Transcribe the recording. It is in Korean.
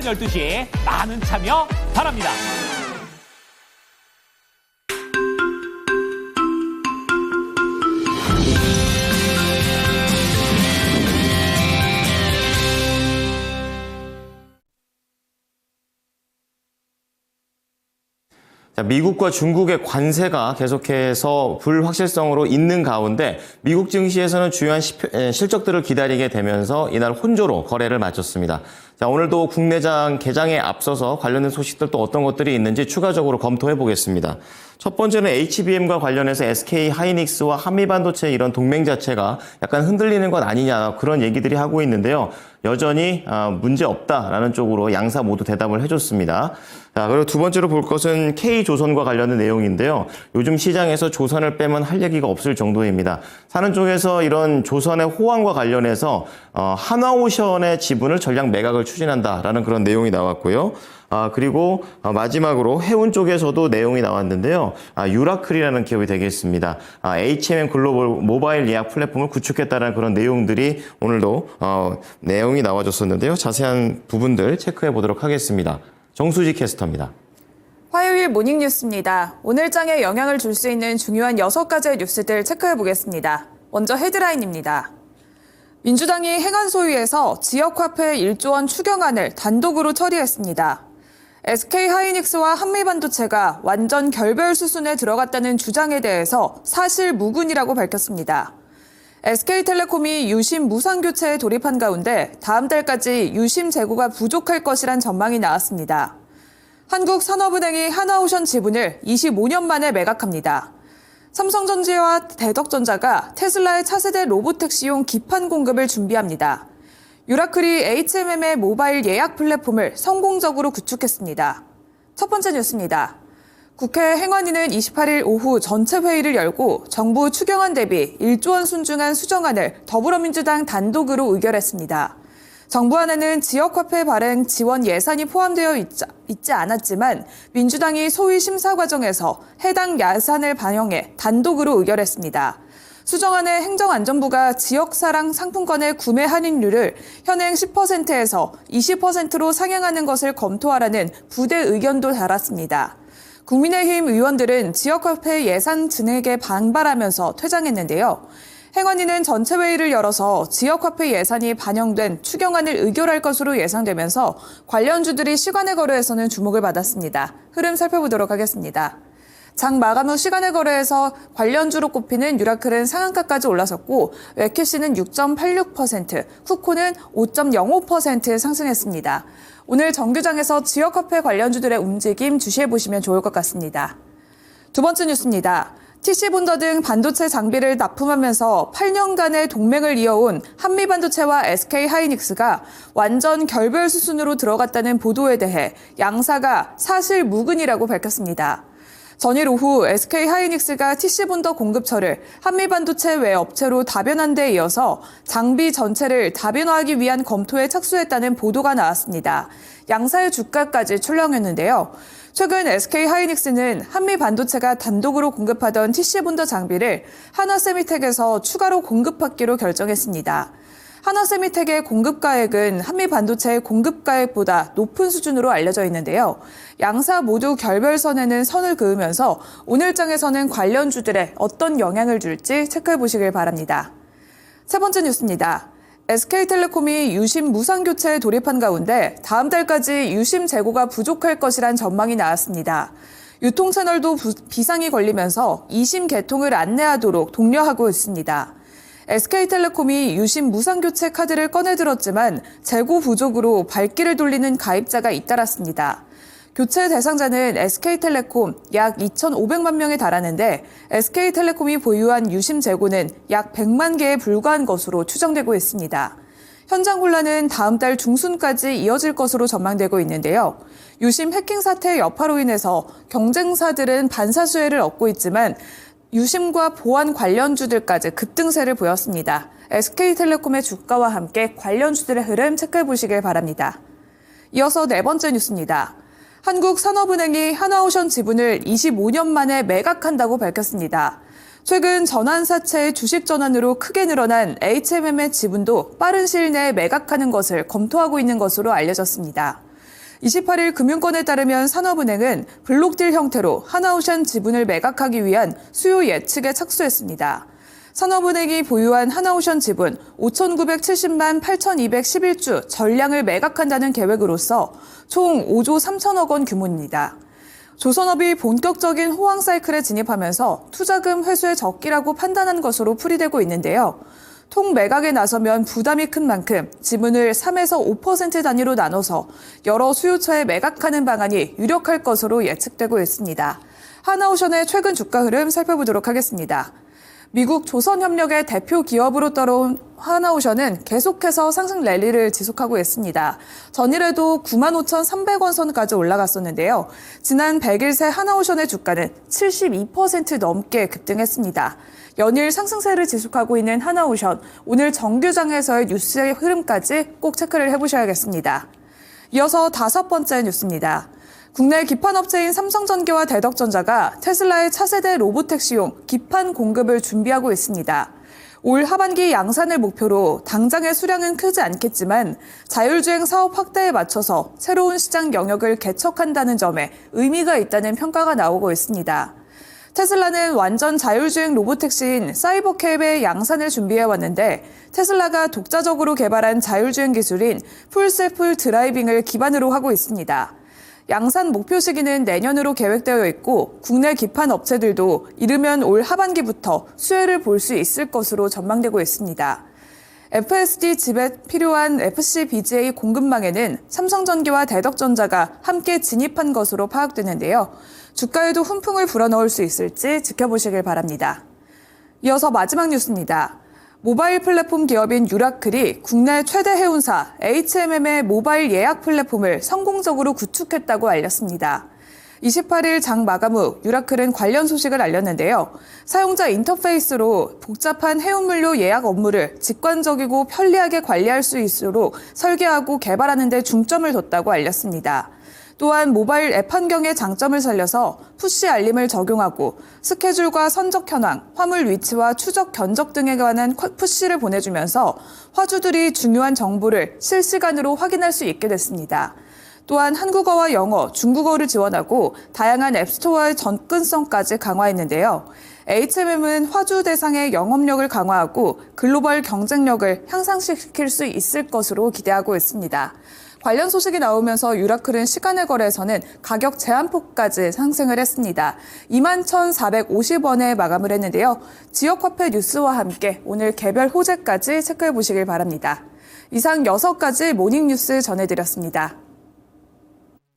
12시 많은 참여 바랍니다. 자, 미국과 중국의 관세가 계속해서 불확실성으로 있는 가운데 미국 증시에서는 주요한 실적들을 기다리게 되면서 이날 혼조로 거래를 마쳤습니다. 자, 오늘도 국내장 개장에 앞서서 관련된 소식들 또 어떤 것들이 있는지 추가적으로 검토해 보겠습니다. 첫 번째는 HBM과 관련해서 SK 하이닉스와 한미반도체 이런 동맹 자체가 약간 흔들리는 것 아니냐 그런 얘기들이 하고 있는데요. 여전히 문제 없다라는 쪽으로 양사 모두 대답을 해줬습니다. 자, 그리고 두 번째로 볼 것은 K조선과 관련된 내용인데요. 요즘 시장에서 조선을 빼면 할 얘기가 없을 정도입니다. 사는 쪽에서 이런 조선의 호황과 관련해서 한화오션의 지분을 전량 매각을 추진한다라는 그런 내용이 나왔고요. 그리고 마지막으로 해운 쪽에서도 내용이 나왔는데요. 유라클이라는 기업이 되겠습니다. HMM 글로벌 모바일 예약 플랫폼을 구축했다는 그런 내용들이 오늘도 내용이 나와줬었는데요. 자세한 부분들 체크해 보도록 하겠습니다. 정수지 캐스터입니다. 화요일 모닝뉴스입니다. 오늘 장에 영향을 줄 수 있는 중요한 6가지의 뉴스들 체크해 보겠습니다. 먼저 헤드라인입니다. 민주당이 행안소위에서 지역화폐 1조 원 추경안을 단독으로 처리했습니다. SK 하이닉스와 한미반도체가 완전 결별 수순에 들어갔다는 주장에 대해서 사실 무근이라고 밝혔습니다. SK텔레콤이 유심 무상교체에 돌입한 가운데 다음 달까지 유심 재고가 부족할 것이란 전망이 나왔습니다. 한국산업은행이 하나오션 지분을 25년 만에 매각합니다. 삼성전자와 대덕전자가 테슬라의 차세대 로보택시용 기판 공급을 준비합니다. 유라클이 HMM의 모바일 예약 플랫폼을 성공적으로 구축했습니다. 첫 번째 뉴스입니다. 국회 행안위는 28일 오후 전체 회의를 열고 정부 추경안 대비 1조 원 순중한 수정안을 더불어민주당 단독으로 의결했습니다. 정부안에는 지역화폐 발행 지원 예산이 포함되어 있지 않았지만 민주당이 소위 심사 과정에서 해당 예산을 반영해 단독으로 의결했습니다. 수정안에 행정안전부가 지역사랑 상품권의 구매 할인율을 현행 10%에서 20%로 상향하는 것을 검토하라는 부대 의견도 달았습니다. 국민의힘 의원들은 지역화폐 예산 증액에 반발하면서 퇴장했는데요. 행안위는 전체 회의를 열어서 지역화폐 예산이 반영된 추경안을 의결할 것으로 예상되면서 관련주들이 시간의 거래에서는 주목을 받았습니다. 흐름 살펴보도록 하겠습니다. 장 마감 후 시간의 거래에서 관련주로 꼽히는 유라클은 상한가까지 올라섰고 웨키시는 6.86%, 쿠코는 5.05% 상승했습니다. 오늘 정규장에서 지역화폐 관련주들의 움직임 주시해보시면 좋을 것 같습니다. 두 번째 뉴스입니다. TC본더 등 반도체 장비를 납품하면서 8년간의 동맹을 이어온 한미반도체와 SK하이닉스가 완전 결별 수순으로 들어갔다는 보도에 대해 양사가 사실 무근이라고 밝혔습니다. 전일 오후 SK하이닉스가 TC본더 공급처를 한미반도체 외 업체로 다변한 데 이어서 장비 전체를 다변화하기 위한 검토에 착수했다는 보도가 나왔습니다. 양사의 주가까지 출렁였는데요. 최근 SK하이닉스는 한미반도체가 단독으로 공급하던 TC본더 장비를 한화세미텍에서 추가로 공급받기로 결정했습니다. 한화세미텍의 공급가액은 한미반도체의 공급가액보다 높은 수준으로 알려져 있는데요. 양사 모두 결별선에는 선을 그으면서 오늘 장에서는 관련주들에 어떤 영향을 줄지 체크해 보시길 바랍니다. 세 번째 뉴스입니다. SK텔레콤이 유심 무상교체에 돌입한 가운데 다음 달까지 유심 재고가 부족할 것이란 전망이 나왔습니다. 유통채널도 비상이 걸리면서 2심 개통을 안내하도록 독려하고 있습니다. SK텔레콤이 유심 무상교체 카드를 꺼내들었지만 재고 부족으로 발길을 돌리는 가입자가 잇따랐습니다. 교체 대상자는 SK텔레콤 약 2,500만 명에 달하는데 SK텔레콤이 보유한 유심 재고는 약 100만 개에 불과한 것으로 추정되고 있습니다. 현장 혼란은 다음 달 중순까지 이어질 것으로 전망되고 있는데요. 유심 해킹 사태의 여파로 인해서 경쟁사들은 반사수혜를 얻고 있지만 유심과 보안 관련주들까지 급등세를 보였습니다. SK텔레콤의 주가와 함께 관련주들의 흐름 체크해 보시길 바랍니다. 이어서 네 번째 뉴스입니다. 한국산업은행이 하나오션 지분을 25년 만에 매각한다고 밝혔습니다. 최근 전환사채의 주식 전환으로 크게 늘어난 HMM의 지분도 빠른 시일 내에 매각하는 것을 검토하고 있는 것으로 알려졌습니다. 28일 금융권에 따르면 산업은행은 블록딜 형태로 하나오션 지분을 매각하기 위한 수요 예측에 착수했습니다. 산업은행이 보유한 하나오션 지분 5,970만 8,211주 전량을 매각한다는 계획으로서 총 5조 3천억 원 규모입니다. 조선업이 본격적인 호황 사이클에 진입하면서 투자금 회수의 적기라고 판단한 것으로 풀이되고 있는데요. 통 매각에 나서면 부담이 큰 만큼 지분을 3에서 5% 단위로 나눠서 여러 수요처에 매각하는 방안이 유력할 것으로 예측되고 있습니다. 하나오션의 최근 주가 흐름 살펴보도록 하겠습니다. 미국 조선협력의 대표 기업으로 따라온 하나오션은 계속해서 상승 랠리를 지속하고 있습니다. 전일에도 95,300원 선까지 올라갔었는데요. 지난 100일 새 하나오션의 주가는 72% 넘게 급등했습니다. 연일 상승세를 지속하고 있는 하나오션, 오늘 정규장에서의 뉴스의 흐름까지 꼭 체크를 해보셔야겠습니다. 이어서 5번째 뉴스입니다. 국내 기판업체인 삼성전기와 대덕전자가 테슬라의 차세대 로보택시용 기판 공급을 준비하고 있습니다. 올 하반기 양산을 목표로 당장의 수량은 크지 않겠지만 자율주행 사업 확대에 맞춰서 새로운 시장 영역을 개척한다는 점에 의미가 있다는 평가가 나오고 있습니다. 테슬라는 완전 자율주행 로보택시인 사이버캡의 양산을 준비해왔는데 테슬라가 독자적으로 개발한 자율주행 기술인 풀셀프 드라이빙을 기반으로 하고 있습니다. 양산 목표 시기는 내년으로 계획되어 있고 국내 기판 업체들도 이르면 올 하반기부터 수혜를 볼 수 있을 것으로 전망되고 있습니다. FSD 칩에 필요한 FC-BGA 공급망에는 삼성전기와 대덕전자가 함께 진입한 것으로 파악되는데요. 주가에도 훈풍을 불어넣을 수 있을지 지켜보시길 바랍니다. 이어서 마지막 뉴스입니다. 모바일 플랫폼 기업인 유라클이 국내 최대 해운사 HMM의 모바일 예약 플랫폼을 성공적으로 구축했다고 알렸습니다. 28일 장 마감 후 유라클은 관련 소식을 알렸는데요. 사용자 인터페이스로 복잡한 해운물류 예약 업무를 직관적이고 편리하게 관리할 수 있도록 설계하고 개발하는 데 중점을 뒀다고 알렸습니다. 또한 모바일 앱 환경의 장점을 살려서 푸시 알림을 적용하고 스케줄과 선적 현황, 화물 위치와 추적 견적 등에 관한 푸시를 보내주면서 화주들이 중요한 정보를 실시간으로 확인할 수 있게 됐습니다. 또한 한국어와 영어, 중국어를 지원하고 다양한 앱스토어의 접근성까지 강화했는데요. HMM은 화주 대상의 영업력을 강화하고 글로벌 경쟁력을 향상시킬 수 있을 것으로 기대하고 있습니다. 관련 소식이 나오면서 유라클은 시간의 거래에서는 가격 제한폭까지 상승을 했습니다. 21,450원에 마감을 했는데요. 지역화폐 뉴스와 함께 오늘 개별 호재까지 체크해 보시길 바랍니다. 이상 6가지 모닝뉴스 전해드렸습니다.